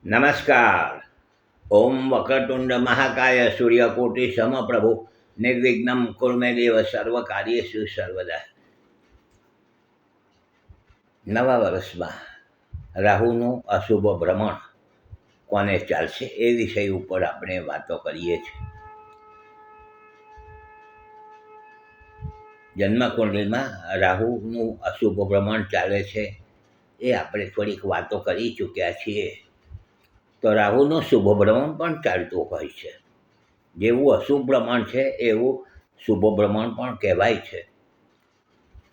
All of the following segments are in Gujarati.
નમસ્કાર. ઓમ વક્રતુંડ મહાકાય સૂર્યકોટિ સમપ્રભુ નિર્વિઘ્નમ કુર્મે દેવ સર્વ કાર્યેષુ સર્વદા. નવા વર્ષમાં રાહુનું અશુભ ભ્રમણ કોને ચાલશે એ વિષય ઉપર આપણે વાતો કરીએ છીએ. જન્મકુંડલીમાં રાહુનું અશુભ ભ્રમણ ચાલે છે એ આપણે થોડીક વાતો કરી ચૂક્યા છીએ. તો રાહુનું શુભ ભ્રમણ પણ ચાલતું હોય છે. જેવું અશુભ ભ્રમણ છે એવું શુભ ભ્રમણ પણ કહેવાય છે.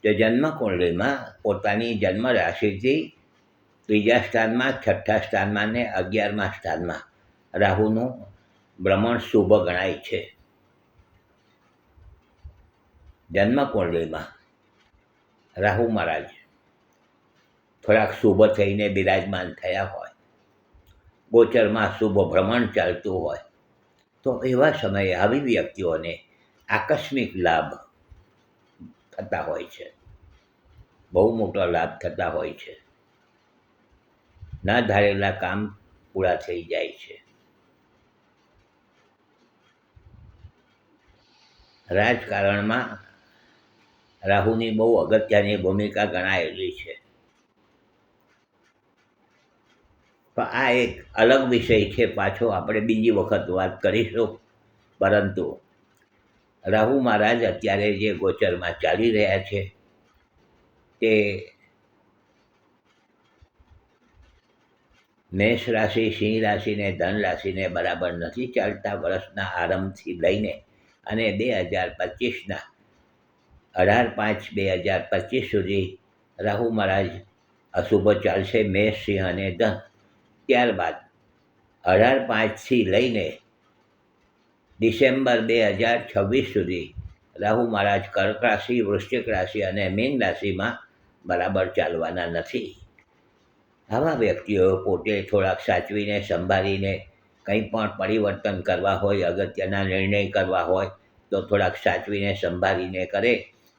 તે જન્મકુંડલીમાં પોતાની જન્મ રાશિથી ત્રીજા સ્થાનમાં, છઠ્ઠા સ્થાનમાં ને 11મા સ્થાનમાં રાહુનું ભ્રમણ શુભ ગણાય છે. જન્મકુંડલીમાં રાહુ મહારાજ થોડાક શુભ થઈને બિરાજમાન થયા હોય, ગોચરમાં શુભ ભ્રમણ ચાલતું હોય, તો એવા સમયે આવી વ્યક્તિઓને આકસ્મિક લાભ થતા હોય છે. બહુ મોટો લાભ થતા હોય છે. ના ધારેલા કામ પૂરા થઈ જાય છે. રાજકારણમાં રાહુની બહુ અગત્યની ભૂમિકા ગણાયેલી છે. પણ આ એક અલગ વિષય છે, પાછો આપણે બીજી વખત વાત કરીશું. પરંતુ રાહુ મહારાજ અત્યારે જે ગોચરમાં ચાલી રહ્યા છે તે મેષ રાશિ, સિંહ રાશિને, ધન રાશિને બરાબર નથી ચાલતા. વર્ષના આરંભથી લઈને અને 2025ના 18/5/2025 સુધી રાહુ મહારાજ અશુભ ચાલશે, મેષ, સિંહ અને ધન. ત્યારબાદ 18/5થી લઈને ડિસેમ્બર 2026 સુધી રાહુ મહારાજ કર્ક રાશિ, વૃશ્ચિક રાશિ અને મીન રાશિમાં બરાબર ચાલવાના નથી. આવા વ્યક્તિઓ પોતે થોડાક સાચવીને સંભાળીને કંઈ પણ પરિવર્તન કરવા હોય, અગત્યના નિર્ણય કરવા હોય તો થોડાક સાચવીને સંભાળીને કરે.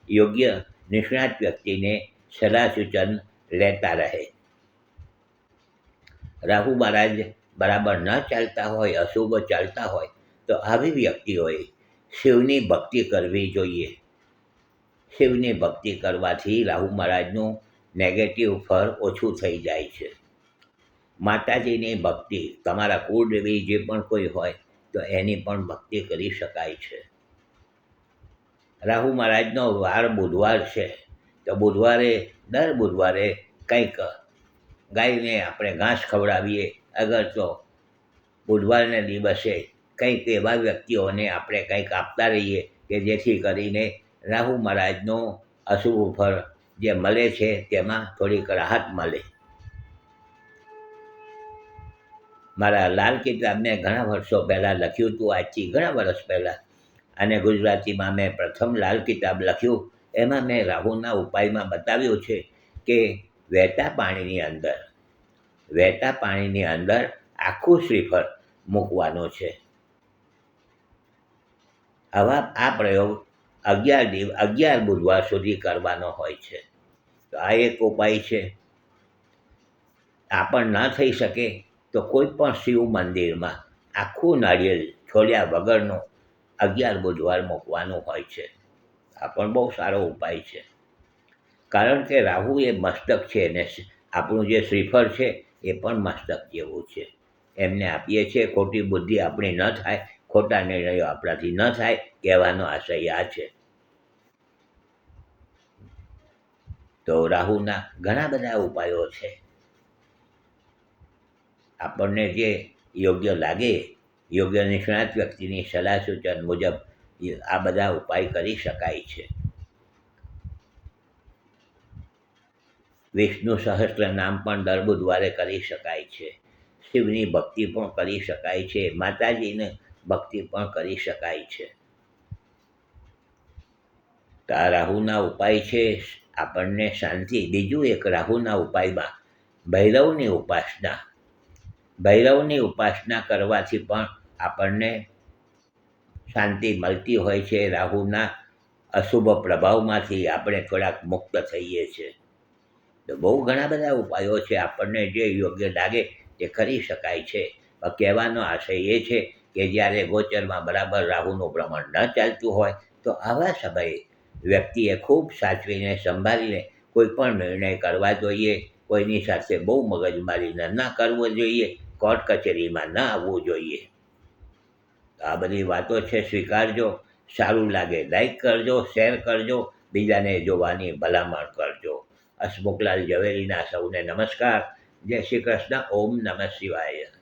યોગ્ય નિષ્ણાત વ્યક્તિને સલાહ સૂચન લેતા રહે. રાહુ મહારાજ બરાબર ન ચાલતા હોય, અશુભ ચાલતા હોય તો આવી વ્યક્તિઓએ શિવની ભક્તિ કરવી જોઈએ. શિવની ભક્તિ કરવાથી રાહુ મહારાજનું નેગેટિવ ફળ ઓછું થઈ જાય છે. માતાજીની ભક્તિ, તમારા કુળદેવી જે પણ કોઈ હોય તો એની પણ ભક્તિ કરી શકાય છે. રાહુ મહારાજનો વાર બુધવાર છે તો દર બુધવારે કંઈક ગાયને આપણે ઘાસ ખવડાવીએ. અગર તો બુધવારને દિવસે કંઈક એવા વ્યક્તિઓને આપણે કંઈક આપતા રહીએ કે જેથી કરીને રાહુ મહારાજનો અશુભ ફળ જે મળે છે તેમાં થોડીક રાહત મળે. મારા લાલ કિતાબ મેં ઘણા વર્ષો પહેલાં લખ્યું હતું, આજથી ઘણા વર્ષ પહેલાં, અને ગુજરાતીમાં મેં પ્રથમ લાલ કિતાબ લખ્યું. એમાં મેં રાહુના ઉપાયમાં બતાવ્યું છે કે વહેતા પાણીની અંદર આખું શ્રીફળ મૂકવાનું છે. આ પ્રયોગ 11 બુધવાર સુધી કરવાનો હોય છે. તો આ એક ઉપાય છે. આ પણ ન થઈ શકે તો કોઈ પણ શિવ મંદિરમાં આખું નાળિયેર છોડ્યા વગરનું 11 બુધવાર મૂકવાનું હોય છે. આ પણ બહુ સારો ઉપાય છે. કારણ કે રાહુ એ મસ્તક છે ને આપણું જે શ્રીફળ છે એ પણ મસ્તક જેવું છે. એમને આપીએ છીએ, ખોટી બુદ્ધિ આપણી ન થાય, ખોટા નિર્ણયો આપણાથી ન થાય, કહેવાનો આશય આ છે. તો રાહુના ઘણા બધા ઉપાયો છે. આપણને જે યોગ્ય લાગે, યોગ્ય નિષ્ણાત વ્યક્તિની સલાહ સૂચન મુજબ આ બધા ઉપાય કરી શકાય છે. વિષ્ણુ સહસ્ત્ર નામ પણ દર બુધવારે કરી શકાય છે. શિવની ભક્તિ પણ કરી શકાય છે. માતાજીની ભક્તિ પણ કરી શકાય છે. તો આ રાહુના ઉપાય છે આપણને શાંતિ. બીજું એક રાહુના ઉપાયમાં ભૈરવની ઉપાસના કરવાથી પણ આપણને શાંતિ મળતી હોય છે. રાહુના અશુભ પ્રભાવમાંથી આપણે થોડાક મુક્ત થઈએ છીએ. તો બહુ ઘણા બધા ઉપાયો છે. આપણને જે યોગ્ય લાગે એ કરી શકાય છે. પણ કહેવાનો આશય એ છે કે જ્યારે ગોચરમાં બરાબર રાહુનું ભ્રમણ ન ચાલતું હોય તો આવા સમયે વ્યક્તિએ ખૂબ સાચવીને સંભાળીને કોઈ પણ નિર્ણય કરવા જોઈએ. કોઈની સાથે બહુ મગજમારીને ના કરવો જોઈએ, કોર્ટ કચેરીમાં ન આવવું જોઈએ. આ બધી વાતો છે, સ્વીકારજો. સારું લાગે લાઈક કરજો, શેર કરજો, બીજાને જોવાની ભલામણ કરજો. હસમુખલાલ ઝવેરીના સૌને નમસ્કાર. જય શ્રી કૃષ્ણ. ઓમ નમઃ શિવાય.